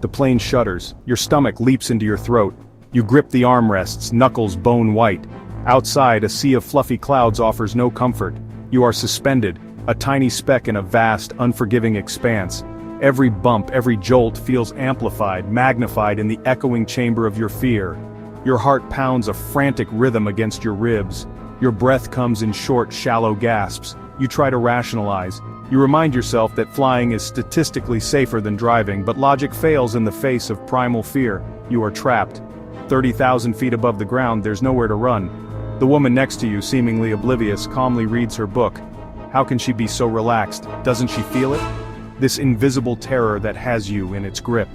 The plane shudders, your stomach leaps into your throat. You grip the armrests, knuckles bone white. Outside, a sea of fluffy clouds offers no comfort. You are suspended, a tiny speck in a vast, unforgiving expanse. Every bump, every jolt feels amplified, magnified in the echoing chamber of your fear. Your heart pounds a frantic rhythm against your ribs. Your breath comes in short, shallow gasps. You try to rationalize. You remind yourself that flying is statistically safer than driving, but logic fails in the face of primal fear. You are trapped. 30,000 feet above the ground, there's nowhere to run. The woman next to you, seemingly oblivious, calmly reads her book. How can she be so relaxed? Doesn't she feel it? This invisible terror that has you in its grip.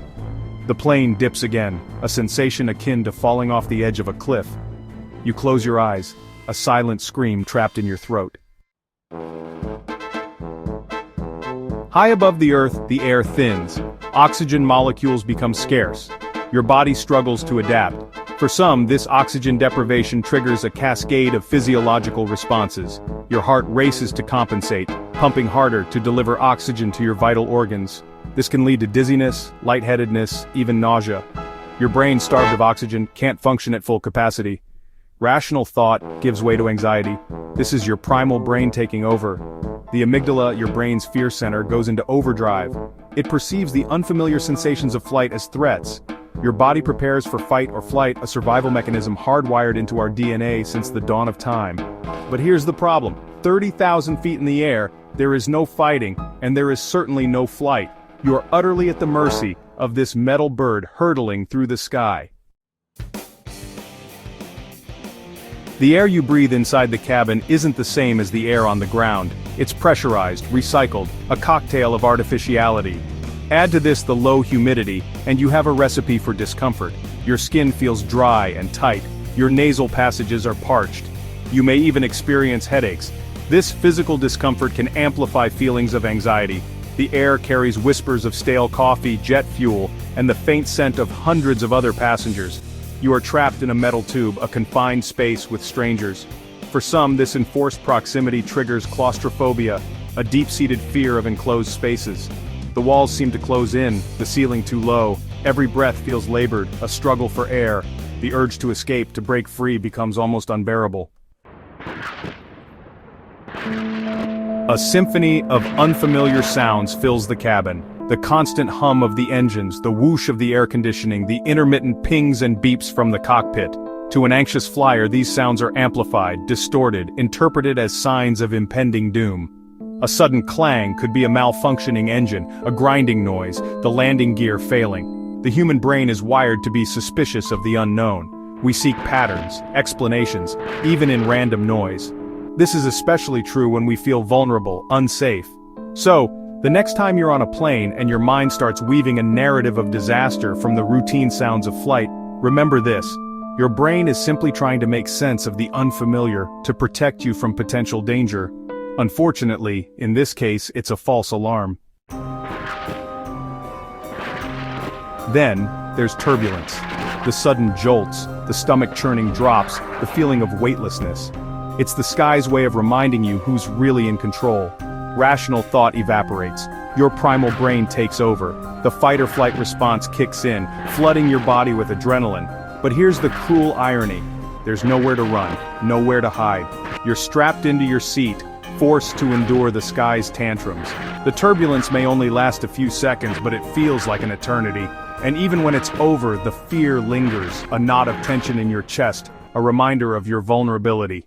The plane dips again, a sensation akin to falling off the edge of a cliff. You close your eyes, a silent scream trapped in your throat. High above the earth, the air thins. Oxygen molecules become scarce. Your body struggles to adapt. For some, this oxygen deprivation triggers a cascade of physiological responses. Your heart races to compensate, pumping harder to deliver oxygen to your vital organs. This can lead to dizziness, lightheadedness, even nausea. Your brain, starved of oxygen, can't function at full capacity. Rational thought gives way to anxiety. This is your primal brain taking over. The amygdala, your brain's fear center, goes into overdrive. It perceives the unfamiliar sensations of flight as threats. Your body prepares for fight or flight, a survival mechanism hardwired into our DNA since the dawn of time. But here's the problem. 30,000 feet in the air, there is no fighting, and there is certainly no flight. You are utterly at the mercy of this metal bird hurtling through the sky. The air you breathe inside the cabin isn't the same as the air on the ground. It's pressurized, recycled, a cocktail of artificiality. Add to this the low humidity, and you have a recipe for discomfort. Your skin feels dry and tight. Your nasal passages are parched. You may even experience headaches. This physical discomfort can amplify feelings of anxiety. The air carries whispers of stale coffee, jet fuel, and the faint scent of hundreds of other passengers. You are trapped in a metal tube, a confined space with strangers. For some, this enforced proximity triggers claustrophobia, a deep-seated fear of enclosed spaces. The walls seem to close in, the ceiling too low. Every breath feels labored, a struggle for air. The urge to escape, to break free, becomes almost unbearable. A symphony of unfamiliar sounds fills the cabin. The constant hum of the engines, the whoosh of the air conditioning, the intermittent pings and beeps from the cockpit. To an anxious flyer, these sounds are amplified, distorted, interpreted as signs of impending doom. A sudden clang could be a malfunctioning engine, a grinding noise, the landing gear failing. The human brain is wired to be suspicious of the unknown. We seek patterns, explanations, even in random noise. This is especially true when we feel vulnerable, unsafe. So, the next time you're on a plane and your mind starts weaving a narrative of disaster from the routine sounds of flight, remember this: your brain is simply trying to make sense of the unfamiliar, to protect you from potential danger. Unfortunately, in this case, it's a false alarm. Then, there's turbulence. The sudden jolts, the stomach-churning drops, the feeling of weightlessness. It's the sky's way of reminding you who's really in control. Rational thought evaporates. Your primal brain takes over. The fight-or-flight response kicks in, flooding your body with adrenaline. But here's the cruel irony. There's nowhere to run, nowhere to hide. You're strapped into your seat, forced to endure the sky's tantrums. The turbulence may only last a few seconds, but it feels like an eternity. And even when it's over, the fear lingers, a knot of tension in your chest, a reminder of your vulnerability.